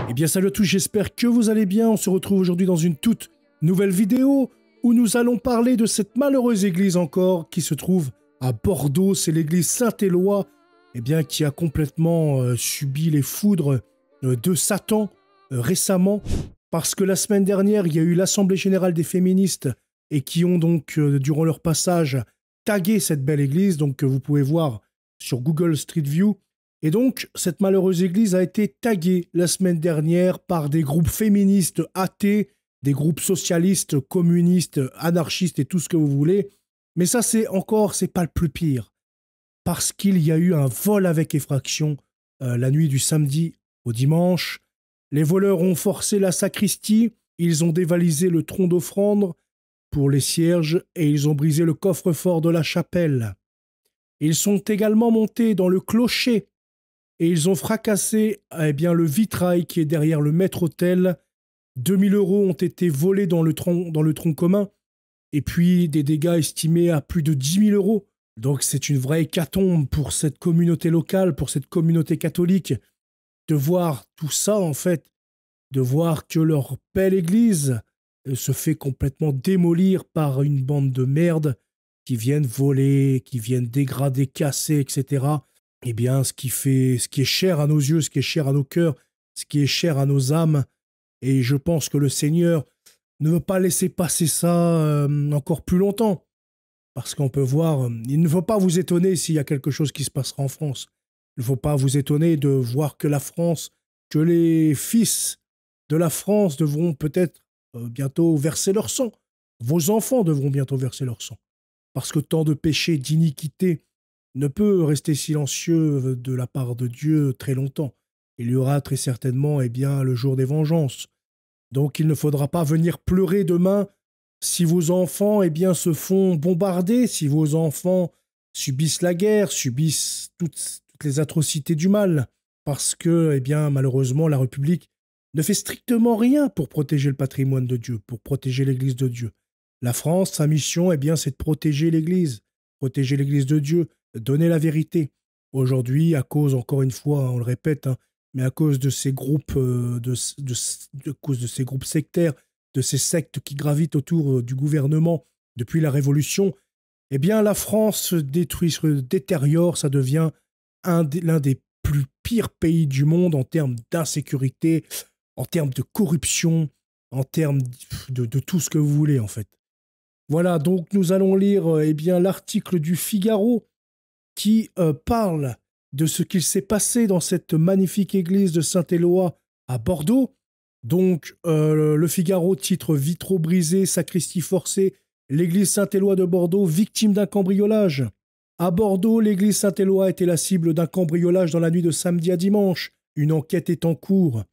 Eh bien salut à tous, j'espère que vous allez bien. On se retrouve aujourd'hui dans une toute nouvelle vidéo où nous allons parler de cette malheureuse église encore qui se trouve à Bordeaux. C'est l'église Saint-Éloi qui a complètement subi les foudres de Satan récemment, parce que la semaine dernière, il y a eu l'Assemblée Générale des Féministes et qui ont donc, durant leur passage, tagué cette belle église, donc que vous pouvez voir sur Google Street View. Et donc, cette malheureuse église a été taguée la semaine dernière par des groupes féministes athées, des groupes socialistes, communistes, anarchistes et tout ce que vous voulez. Mais ça, c'est pas le plus pire. Parce qu'il y a eu un vol avec effraction la nuit du samedi au dimanche. Les voleurs ont forcé la sacristie, ils ont dévalisé le tronc d'offrande pour les cierges et ils ont brisé le coffre-fort de la chapelle. Ils sont également montés dans le clocher et ils ont fracassé le vitrail qui est derrière le maître-autel. 2000 € ont été volés dans le tronc commun et puis des dégâts estimés à plus de 10 000 €. Donc c'est une vraie hécatombe pour cette communauté locale, pour cette communauté catholique, de voir tout ça en fait, de voir que leur belle église se fait complètement démolir par une bande de merde qui viennent voler, qui viennent dégrader, casser, etc. Eh bien, ce qui est cher à nos yeux, ce qui est cher à nos cœurs, ce qui est cher à nos âmes. Et je pense que le Seigneur ne veut pas laisser passer ça encore plus longtemps. Parce qu'on peut voir, il ne faut pas vous étonner s'il y a quelque chose qui se passera en France. Il ne faut pas vous étonner de voir que la France, que les fils de la France devront peut-être bientôt verser leur sang. Vos enfants devront bientôt verser leur sang. Parce que tant de péchés, d'iniquité ne peut rester silencieux de la part de Dieu très longtemps. Il y aura très certainement le jour des vengeances. Donc il ne faudra pas venir pleurer demain si vos enfants se font bombarder, si vos enfants subissent la guerre, subissent toutes les atrocités du mal, parce que malheureusement la République ne fait strictement rien pour protéger le patrimoine de Dieu, pour protéger l'Église de Dieu. La France, sa mission, c'est de protéger l'Église de Dieu, donner la vérité. Aujourd'hui, à cause, encore une fois, on le répète, mais à cause de ces groupes, cause de ces groupes sectaires, de ces sectes qui gravitent autour du gouvernement depuis la Révolution, la France se détruit, se détériore, ça devient l'un des plus pires pays du monde en termes d'insécurité, en termes de corruption, en termes de tout ce que vous voulez en fait. Voilà, donc nous allons lire l'article du Figaro qui parle de ce qu'il s'est passé dans cette magnifique église de Saint-Éloi à Bordeaux. Donc, le Figaro titre « Vitraux brisés, sacristie forcée, l'église Saint-Éloi de Bordeaux, victime d'un cambriolage ». À Bordeaux, l'église Saint-Éloi a été la cible d'un cambriolage dans la nuit de samedi à dimanche. Une enquête est en cours.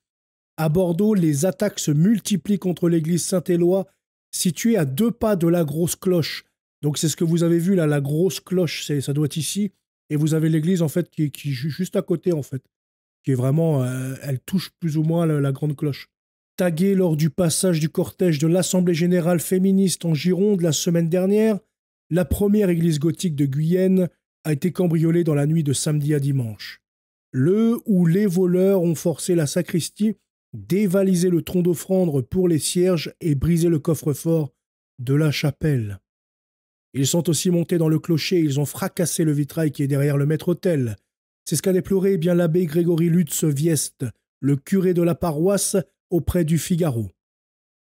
À Bordeaux, les attaques se multiplient contre l'église Saint-Éloi, située à 2 pas de la grosse cloche. Donc, c'est ce que vous avez vu là, la grosse cloche, ça doit être ici. Et vous avez l'église en fait qui est juste à côté en fait, qui est vraiment, elle touche plus ou moins la grande cloche. Taguée lors du passage du cortège de l'Assemblée Générale Féministe en Gironde la semaine dernière, la première église gothique de Guyenne a été cambriolée dans la nuit de samedi à dimanche. Le ou les voleurs ont forcé la sacristie, dévalisé le tronc d'offrande pour les cierges et brisé le coffre-fort de la chapelle. Ils sont aussi montés dans le clocher, ils ont fracassé le vitrail qui est derrière le maître-autel. C'est ce qu'a déploré l'abbé Grégory Lutz-Vieste, le curé de la paroisse, auprès du Figaro.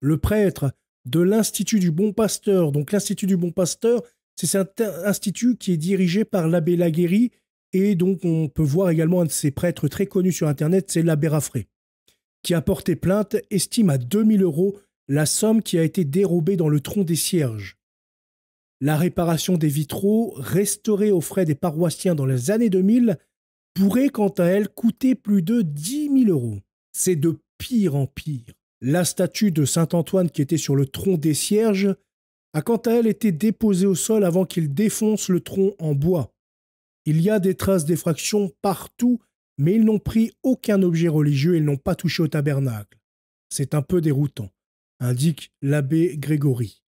Le prêtre de l'Institut du Bon Pasteur, donc l'Institut du Bon Pasteur, c'est un institut qui est dirigé par l'abbé Laguéry, et donc on peut voir également un de ses prêtres très connus sur Internet, c'est l'abbé Raffray, qui a porté plainte, estime à 2000 € la somme qui a été dérobée dans le tronc des cierges. La réparation des vitraux, restaurés aux frais des paroissiens dans les années 2000, pourrait quant à elle coûter plus de 10 000 €. C'est de pire en pire. La statue de Saint-Antoine qui était sur le tronc des cierges a quant à elle été déposée au sol avant qu'il défonce le tronc en bois. Il y a des traces d'effraction partout, mais ils n'ont pris aucun objet religieux et ils n'ont pas touché au tabernacle. C'est un peu déroutant, indique l'abbé Grégory.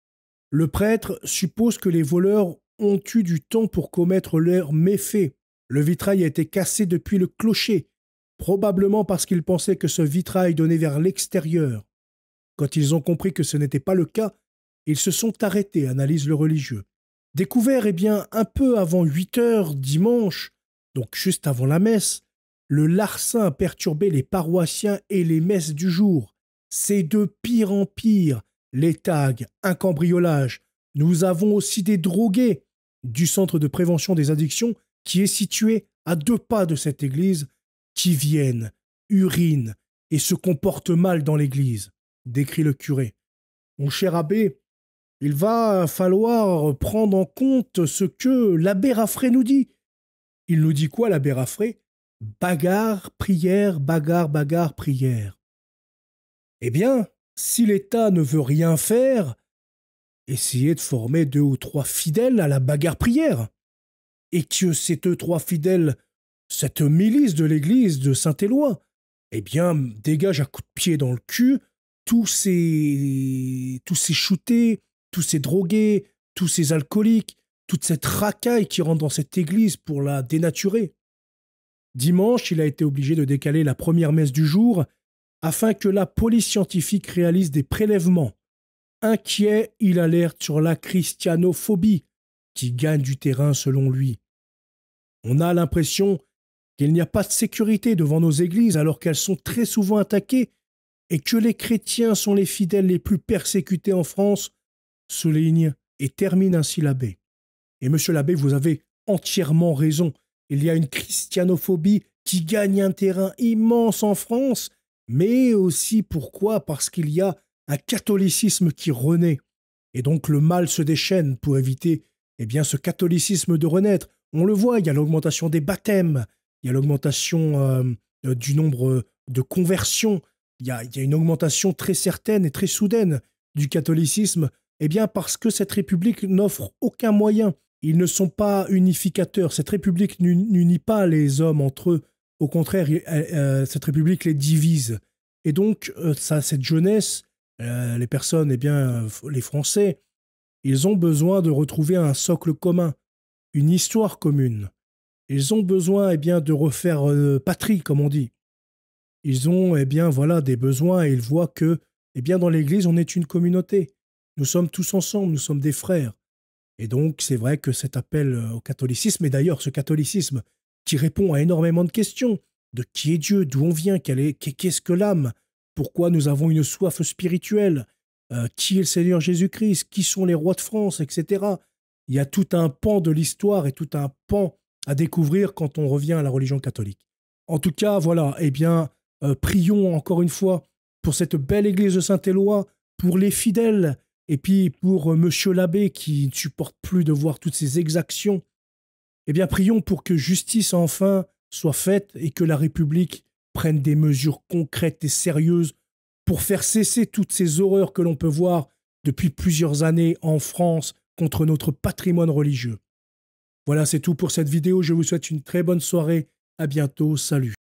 Le prêtre suppose que les voleurs ont eu du temps pour commettre leurs méfaits. Le vitrail a été cassé depuis le clocher. probablement parce qu'ils pensaient que ce vitrail donnait vers l'extérieur. Quand ils ont compris que ce n'était pas le cas, ils se sont arrêtés, analyse le religieux. Découvert, un peu avant 8 heures dimanche, donc juste avant la messe, le larcin a perturbé les paroissiens et les messes du jour. C'est de pire en pire. Les tags, un cambriolage. Nous avons aussi des drogués du centre de prévention des addictions qui est situé à 2 pas de cette église qui viennent, urinent et se comportent mal dans l'église, décrit le curé. Mon cher abbé, il va falloir prendre en compte ce que l'abbé Raffray nous dit. Il nous dit quoi, l'abbé Raffray? Bagarre, prière, bagarre, bagarre, prière. Eh bien, si l'État ne veut rien faire, essayez de former 2 ou 3 fidèles à la bagarre-prière. Et que ces 2 ou 3 fidèles, cette milice de l'église de Saint-Éloi, dégage à coups de pied dans le cul tous ces shootés, tous ces drogués, tous ces alcooliques, toute cette racaille qui rentre dans cette église pour la dénaturer. Dimanche, il a été obligé de décaler la première messe du jour afin que la police scientifique réalise des prélèvements. Inquiet, il alerte sur la christianophobie qui gagne du terrain selon lui. On a l'impression qu'il n'y a pas de sécurité devant nos églises alors qu'elles sont très souvent attaquées et que les chrétiens sont les fidèles les plus persécutés en France, souligne et termine ainsi l'abbé. Et monsieur l'abbé, vous avez entièrement raison. Il y a une christianophobie qui gagne un terrain immense en France, mais aussi pourquoi? Parce qu'il y a un catholicisme qui renaît. Et donc le mal se déchaîne pour éviter ce catholicisme de renaître. On le voit, il y a l'augmentation des baptêmes, il y a l'augmentation du nombre de conversions, il y a une augmentation très certaine et très soudaine du catholicisme, parce que cette République n'offre aucun moyen. Ils ne sont pas unificateurs. Cette République n'unit pas les hommes entre eux. Au contraire, cette République les divise. Et donc, cette jeunesse, les personnes, les Français, ils ont besoin de retrouver un socle commun, une histoire commune. Ils ont besoin de refaire patrie, comme on dit. Ils ont des besoins et ils voient que dans l'Église, on est une communauté. Nous sommes tous ensemble, nous sommes des frères. Et donc, c'est vrai que cet appel au catholicisme, et d'ailleurs ce catholicisme qui répond à énormément de questions, de qui est Dieu, d'où on vient, qu'est-ce que l'âme, pourquoi nous avons une soif spirituelle, qui est le Seigneur Jésus-Christ, qui sont les rois de France, etc. Il y a tout un pan de l'histoire et tout un pan à découvrir quand on revient à la religion catholique. En tout cas, voilà, prions encore une fois pour cette belle église de Saint-Éloi, pour les fidèles, et puis pour monsieur l'abbé qui ne supporte plus de voir toutes ces exactions. Prions pour que justice enfin soit faite et que la République prenne des mesures concrètes et sérieuses pour faire cesser toutes ces horreurs que l'on peut voir depuis plusieurs années en France contre notre patrimoine religieux. Voilà, c'est tout pour cette vidéo. Je vous souhaite une très bonne soirée. À bientôt. Salut.